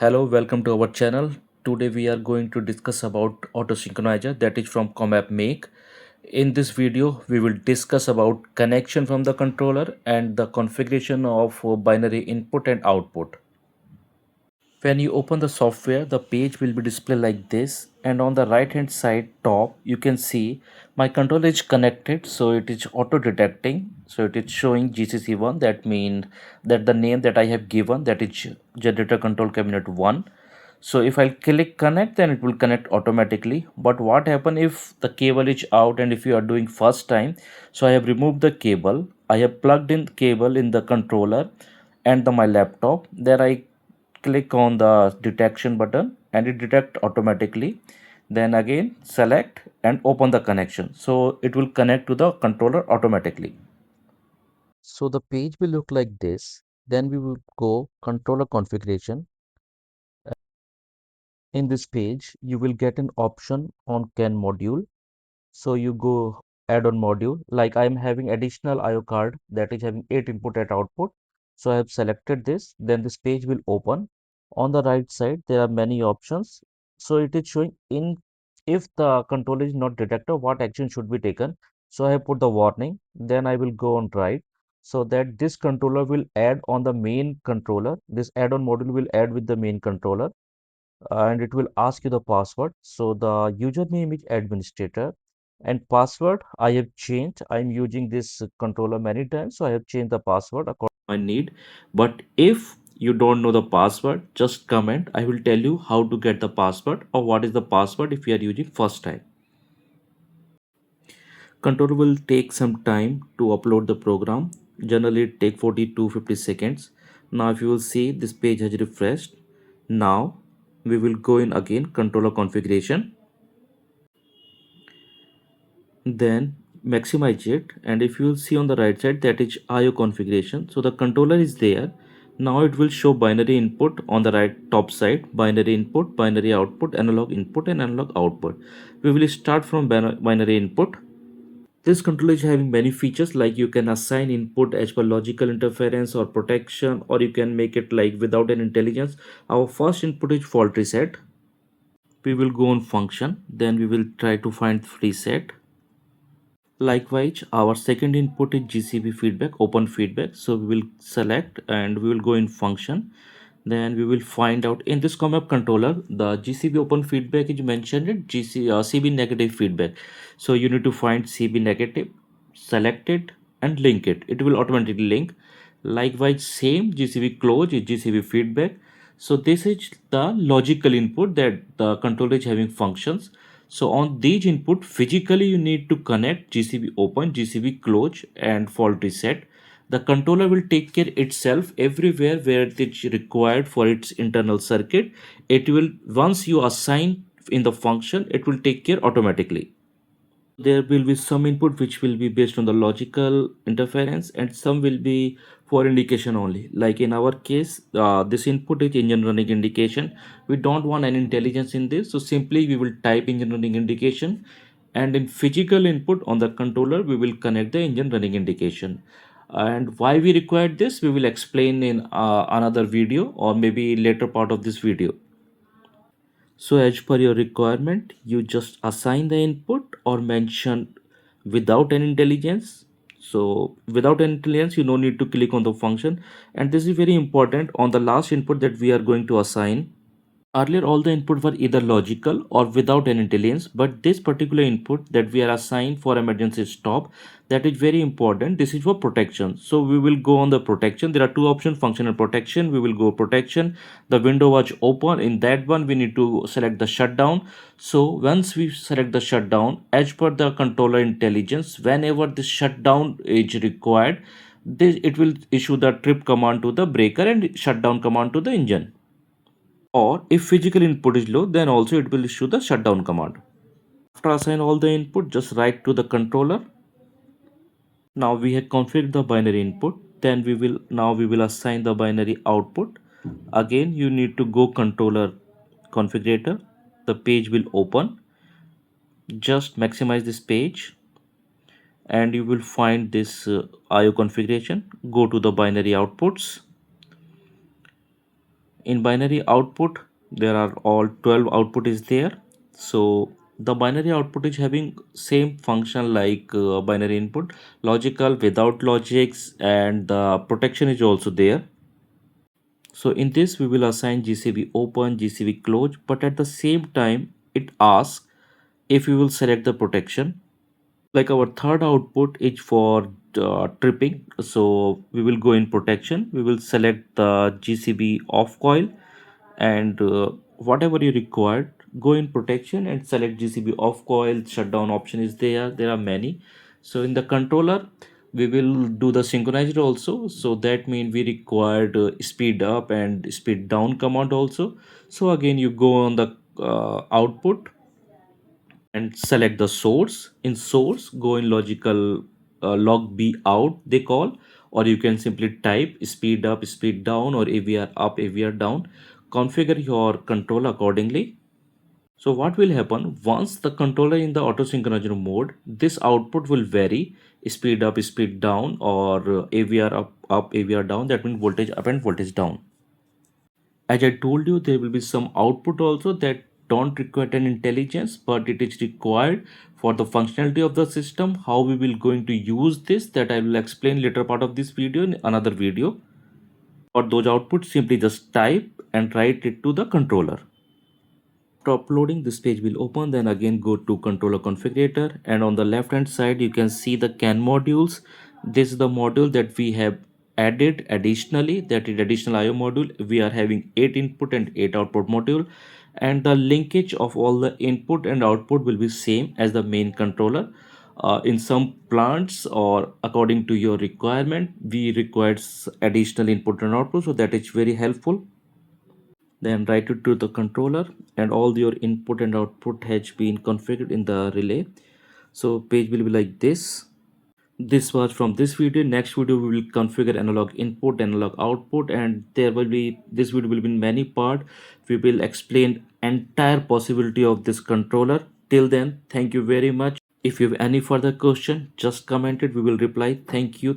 Hello, welcome to our channel. Today we are going to discuss about auto synchronizer, that is from ComAp Make. In this video, we will discuss about connection from the controller and the configuration of binary input and output. When you open the software, the page will be displayed like this, and on the right hand side top you can see my controller is connected, so it is auto detecting, so it is showing GCC1. That means that the name that I have given, that is generator control cabinet 1. So if I'll click connect, then it will connect automatically. But what happen if the cable is out and if you are doing first time? So I have removed the cable, I have plugged in cable in the controller and my laptop. There I click on the detection button and it detect automatically. Then again select and open the connection, so it will connect to the controller automatically. So the page will look like this. Then we will go controller configuration. In this page you will get an option on CAN module. So you go add on module, like I am having additional IO card that is having 8 input at output. So I have selected this, then this page will open. On the right side there are many options. So it is showing in if the controller is not detected, what action should be taken. So I have put the warning, then I will go on right, so that this controller will add on the main controller. This add-on module will add with the main controller, and it will ask you the password. So the username is administrator and password I have changed. I'm using this controller many times, so I have changed the password according to my need. But if you don't know the password, just comment. I will tell you how to get the password or what is the password if you are using first time. Controller will take some time to upload the program. Generally it take 40 to 50 seconds. Now if you will see, this page has refreshed. Now we will go in again controller configuration, then maximize it, and if you will see on the right side, that is IO configuration. So the controller is there. Now it will show binary input on the right top side, binary input, binary output, analog input and analog output. We will start from binary input. This controller is having many features, like you can assign input as per logical interference or protection, or you can make it like without an intelligence. Our first input is fault reset. We will go on function, then we will try to find reset. Likewise, our second input is GCB feedback, open feedback. So we will select and we will go in function. Then we will find out in this ComApp controller, the GCB open feedback is mentioned in CB negative feedback. So you need to find CB negative, select it and link it. It will automatically link. Likewise, same GCB close is GCB feedback. So this is the logical input that the controller is having functions. So on these input, physically you need to connect GCB open, GCB close and fault reset. The controller will take care itself everywhere where it is required for its internal circuit. It will, once you assign in the function, it will take care automatically. There will be some input which will be based on the logical interference and some will be for indication only. Like in our case, this input is engine running indication. We don't want any intelligence in this, so simply we will type engine running indication, and in physical input on the controller we will connect the engine running indication. And why we require this, we will explain in another video or maybe later part of this video. So as per your requirement, you just assign the input or mention without an intelligence. So without an intelligence, you no need to click on the function. And this is very important on the last input that we are going to assign. Earlier, all the input were either logical or without an intelligence, but this particular input that we are assigned for emergency stop, that is very important. This is for protection. So we will go on the protection. There are two options, function and protection. We will go protection. The window was open. In that one, we need to select the shutdown. So once we select the shutdown, as per the controller intelligence, whenever this shutdown is required, this it will issue the trip command to the breaker and shutdown command to the engine. Or if physical input is low, then also it will issue the shutdown command. After assign all the input, just write to the controller. Now we have configured the binary input. Then we will assign the binary output. Again, you need to go controller configurator. The page will open. Just maximize this page and you will find this IO configuration. Go to the binary outputs In binary output, there are all 12 output is there. So the binary output is having same function like binary input, logical, without logics, and the protection is also there. So in this we will assign GCB open, GCB close, but at the same time it asks if we will select the protection. Like our third output is for tripping, so we will go in protection, we will select the GCB off coil, and whatever you required, go in protection and select GCB off coil. Shutdown option is there are many. So in the controller we will do the synchronizer also, so that means we required speed up and speed down command also. So again you go on the output and select the source. In source, go in logical log b out they call, or you can simply type speed up, speed down, or AVR up, AVR down. Configure your control accordingly. So what will happen once the controller in the auto synchronizer mode, this output will vary speed up, speed down, or AVR up, AVR down. That means voltage up and voltage down. As I told you, there will be some output also that don't require an intelligence, but it is required for the functionality of the system. How we will going to use this, that I will explain later part of this video in another video. For those outputs, simply just type and write it to the controller. After uploading, this page will open. Then again go to controller configurator, and on the left hand side you can see the CAN modules. This is the module that we have added additionally, that is additional IO module. We are having 8 input and 8 output module, and the linkage of all the input and output will be same as the main controller. In some plants or according to your requirement, we require additional input and output, so that is very helpful. Then write it to the controller, and all your input and output has been configured in the relay. So page will be like this. This was from this video. Next video we will configure analog input, analog output, and there will be, this video will be in many part. We will explain entire possibility of this controller. Till then, thank you very much. If you have any further question, just comment it, we will reply. Thank you.